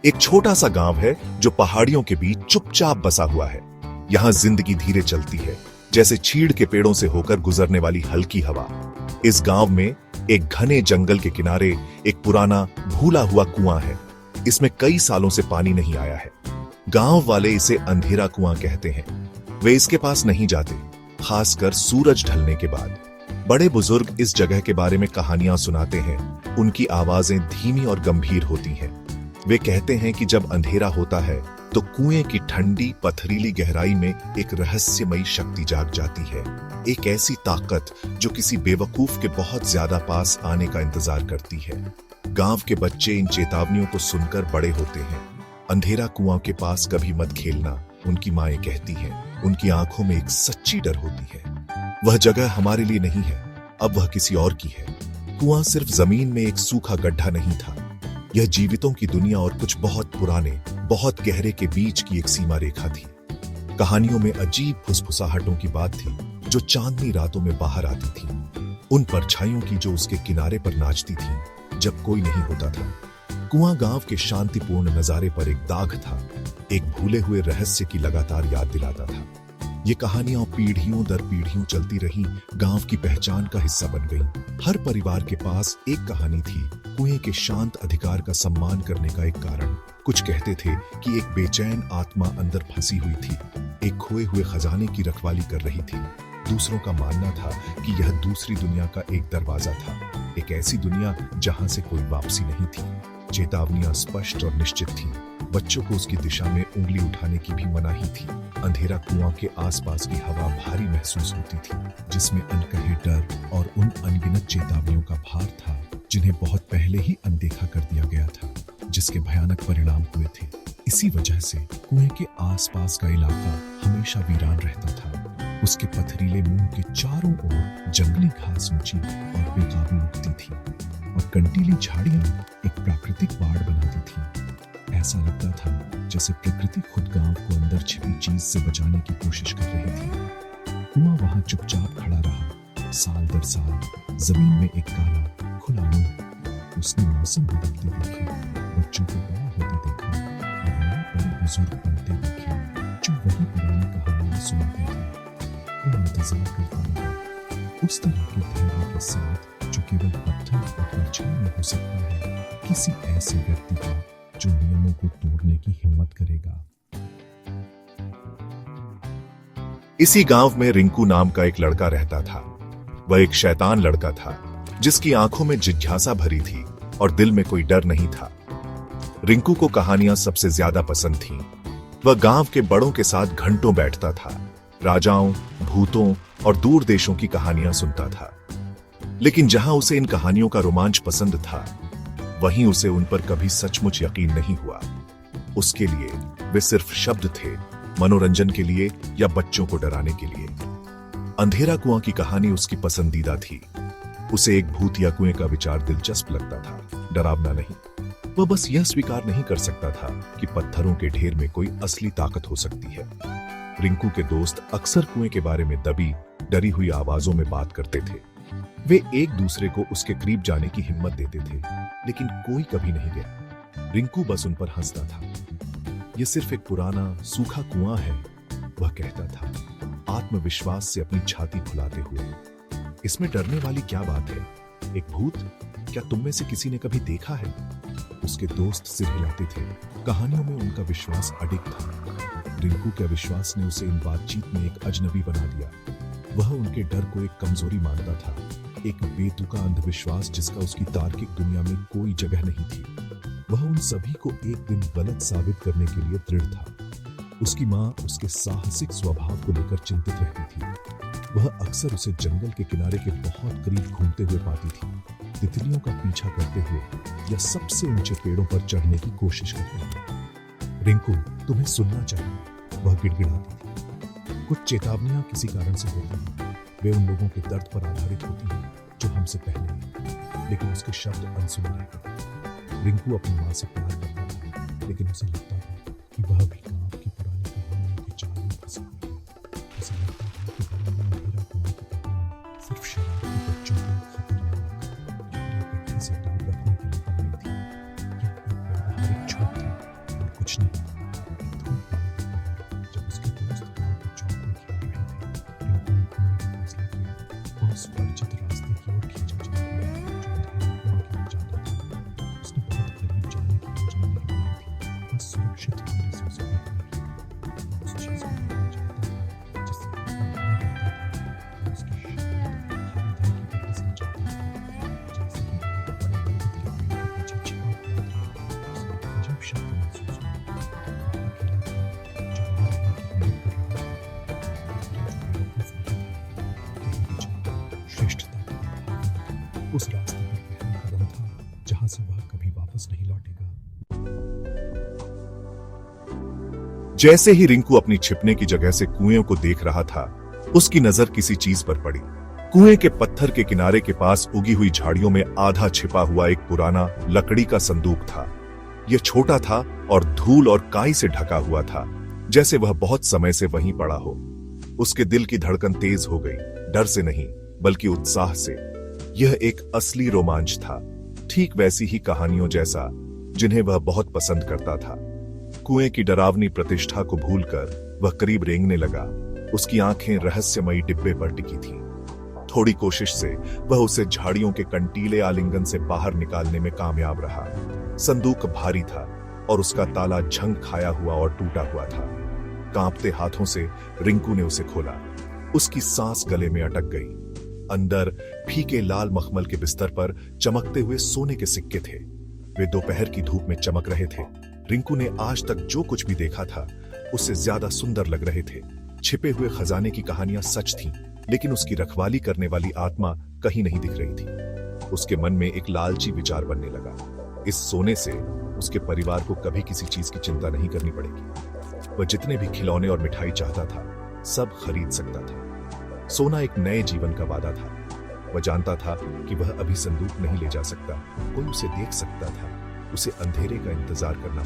एक छोटा सा गांव है जो पहाड़ियों के बीच चुपचाप बसा हुआ है। यहाँ जिंदगी धीरे चलती है, जैसे चीड़ के पेड़ों से होकर गुजरने वाली हल्की हवा। इस गांव में एक घने जंगल के किनारे एक पुराना भूला हुआ कुआं है। इसमें कई सालों से पानी नहीं आया है। गांव वाले इसे अंधेरा कुआं कहते हैं। वे इसके पास नहीं जाते, खासकर सूरज ढलने के बाद। बड़े बुजुर्ग इस जगह के बारे में कहानियां सुनाते हैं। उनकी आवाजें धीमी और गंभीर होती हैं। वे कहते हैं कि जब अंधेरा होता है तो कुएं की ठंडी पथरीली गहराई में एक रहस्यमयी शक्ति जाग जाती है। एक ऐसी ताकत जो किसी बेवकूफ के बहुत ज्यादा पास आने का इंतजार करती है। गांव के बच्चे इन चेतावनियों को सुनकर बड़े होते हैं। अंधेरा कुआं के पास कभी मत खेलना, उनकी माएं कहती हैं। उनकी आंखों में एक सच्ची डर होती है। वह जगह हमारे लिए नहीं है, अब वह किसी और की है। कुआं सिर्फ जमीन में एक सूखा गड्ढा नहीं था। यह जीवितों की दुनिया और कुछ बहुत पुराने, बहुत गहरे के बीच की एक सीमा रेखा थी। कहानियों में अजीब फुसफुसाहटों की बात थी जो चांदनी रातों में बाहर आती थी। उन परछाइयों की जो उसके किनारे पर नाचती थी जब कोई नहीं होता था। कुआं गांव के शांतिपूर्ण नजारे पर एक दाग था, एक भूले हुए रहस्य की लगातार याद दिलाता था। ये कहानियां पीढ़ियों दर पीढ़ियों चलती रहीं, गांव की पहचान का हिस्सा बन गईं। हर परिवार के पास एक कहानी थी, कुएं के शांत अधिकार का सम्मान करने का एक कारण। कुछ कहते थे कि एक बेचैन आत्मा अंदर फंसी हुई थी, एक खोए हुए खजाने की रखवाली कर रही थी। दूसरों का मानना था कि यह दूसरी दुनिया का एक दरवाजा था, एक ऐसी दुनिया जहां से कोई वापसी नहीं थी। चेतावनियां स्पष्ट और निश्चित थीं। बच्चों को उसकी दिशा में उंगली उठाने की भी मनाही थी। अंधेरा कुआं के आसपास की हवा भारी महसूस होती थी, जिसमें अनकहे डर और उन अनगिनत चेतावनियों का भार था जिन्हें बहुत पहले ही अनदेखा कर दिया गया था, जिसके भयानक परिणाम हुए थे। इसी वजह से कुएं के आसपास का इलाका हमेशा वीरान रहता था। उसके पथरीले मुंह के चारों ओर जंगली घास ऊंची और बेकाबू उगती थी और कंटीली झाड़ियां एक प्राकृतिक बाड़ बनाती थी। ऐसा लगता था जैसे प्रकृति खुद गांव को अंदर छिपी चीज से बचाने की कोशिश कर रही थी। कुआं वहां चुपचाप खड़ा रहा, साल दर साल। जमीन में एक काला खुला मुंह। उसने मौसम बदलते देखे, बच्चों को बड़ा होते देखा और नए बड़े बुजुर्ग बनते देखे जो वही पुरानी कहानियां सुनाते थे। वो इंतजार करता रहा, उस तरह के धैर्य के साथ जो केवल पत्थर और परछाई में हो सकता है, किसी ऐसे व्यक्ति का जो नियमों को तोड़ने की हिम्मत करेगा। इसी गांव में रिंकू नाम का एक लड़का रहता था। वह एक शैतान लड़का था जिसकी आंखों में जिज्ञासा भरी थी और दिल में कोई डर नहीं था। रिंकू को कहानियां सबसे ज्यादा पसंद थीं। वह गांव के बड़ों के साथ घंटों बैठता था, राजाओं, भूतों और दूर देशों की कहानियां सुनता था। लेकिन जहां उसे इन कहानियों का रोमांच पसंद था, वहीं उसे उन पर कभी सचमुच यकीन नहीं हुआ। उसके लिए वे सिर्फ शब्द थे, मनोरंजन के लिए या बच्चों को डराने के लिए। अंधेरा कुआं की कहानी उसकी पसंदीदा थी। उसे एक भूत या कुएं का विचार दिलचस्प लगता था, डरावना नहीं। वह बस यह स्वीकार नहीं कर सकता था कि पत्थरों के ढेर में कोई असली ताकत हो सकती है। रिंकू के दोस्त अक्सर कुएं के बारे में दबी, डरी हुई आवाजों में बात करते थे। वे एक दूसरे को उसके करीब जाने की हिम्मत देते थे, लेकिन कोई कभी नहीं गया। रिंकू बस उन पर हंसता था। यह सिर्फ एक पुराना सूखा कुआं है, वह कहता था, आत्मविश्वास से अपनी छाती फुलाते हुए। इसमें डरने वाली क्या बात है? एक भूत? क्या तुम में से किसी ने कभी देखा है? उसके दोस्त सिर हिलाते थे। कहानियों में उनका विश्वास अडिग था। रिंकू के अविश्वास ने उसे इन बातचीत में एक अजनबी बना दिया। वह उनके डर को एक कमजोरी मानता था, एक बेतुका अंधविश्वास जिसका उसकी तार्किक दुनिया में कोई जगह नहीं थी। वह उन सभी को एक दिन गलत साबित करने के लिए दृढ़ था। उसकी माँ उसके साहसिक स्वभाव को लेकर चिंतित रहती थी। वह अक्सर उसे जंगल के किनारे के बहुत करीब घूमते हुए पाती थी, तितलियों का पीछा करते हुए या सबसे ऊंचे पेड़ों पर चढ़ने की कोशिश करते हुए। रिंकू, तुम्हें सुनना चाहिए, वह गिड़गिड़ाती थी। कुछ चेतावनियां किसी कारण से होती हैं। वे उन लोगों के दर्द पर आधारित होती हैं जो हमसे पहले हैं, लेकिन उसके शब्द अनसुने रहते। रिंकू अपनी माँ से प्यार करता था, लेकिन उसे लगता था कि वह भी गांव की पुरानी कहानियों के जाल में फंसी हुई है। उसे लगता था कि पुरानी अंधेरा कुआं की कहानी सिर्फ शरारती बच्चों को खतरनाक, झूठे पट्टी से दूर रखने के लिए बनाई थी। यह एक व्यवहारिक छूट थी कुछ नहीं। जब उसके दोस्त वहाँ पर चौक में खेल रहे थे, रिंकू ने कुएं का फैसला किया और उस परिचित रास्ते की ओर खींचा चला गया जो अंधेरे कुएं की ओर जाता था। उसने बहुत करीब जाने की योजना नहीं बनाई थी, बस सुरक्षित धीरे से उसे देखने की। वो उस चीज को देखना चाहता था जिससे उसमें डर रहता था। वो उसकी शक्ल हर दिन की तरह से चाहता था, जैसे कि वो एक बड़े बरगद के पेड़ के पीछे छिपा हुआ था। उसे एक अजीब शब्द महसूस हुआ। वो अकेला था, जो मारने की हिम्मत कर रहा था, लेकिन जो बेवकूफ नहीं था। तेरी विचार श्रेष्ठता की भावना उस रास्ते पर पहला कदम था जहां से वह कभी वापस नहीं लौटेगा। जैसे ही रिंकू अपनी छिपने की जगह से कुएं को देख रहा था, उसकी नजर किसी चीज पर पड़ी। कुएं के पत्थर के किनारे के पास उगी हुई झाड़ियों में आधा छिपा हुआ एक पुराना लकड़ी का संदूक था। यह छोटा था और धूल और काई से ढका हुआ था, जैसे वह बहुत समय से वहीं पड़ा हो। उसके दिल की धड़कन तेज हो गई, डर से नहीं बल्कि उत्साह से। यह एक असली रोमांच था, ठीक वैसी ही कहानियों जैसा जिन्हें वह बहुत पसंद करता था। कुएं की डरावनी प्रतिष्ठा को भूलकर वह करीब रेंगने लगा। उसकी आंखें रहस्यमयी डिब्बे पर टिकी थीं। थोड़ी कोशिश से वह उसे झाड़ियों के कंटीले आलिंगन से बाहर निकालने में कामयाब रहा। संदूक भारी था और उसका ताला झंग खाया हुआ और टूटा हुआ था। कांपते हाथों से रिंकू ने उसे खोला। उसकी सांस गले में अटक गई। अंदर फीके लाल मखमल के बिस्तर पर चमकते हुए सोने के सिक्के थे। वे दोपहर की धूप में चमक रहे थे। रिंकू ने आज तक जो कुछ भी देखा था उससे ज्यादा सुंदर लग रहे थे। छिपे हुए खजाने की कहानियां सच थीं, लेकिन उसकी रखवाली करने वाली आत्मा कहीं नहीं दिख रही थी। उसके मन में एक लालची विचार बनने लगा। इस सोने से उसके परिवार को कभी किसी चीज की चिंता नहीं करनी पड़ेगी। वह जितने भी खिलौने और मिठाई चाहता था सब खरीद सकता था। सोना एक नए जीवन का वादा था। वह जानता था कि वह अभी संदूक नहीं ले जा सकता, कोई उसे देख सकता था। उसे अंधेरे का इंतजार करना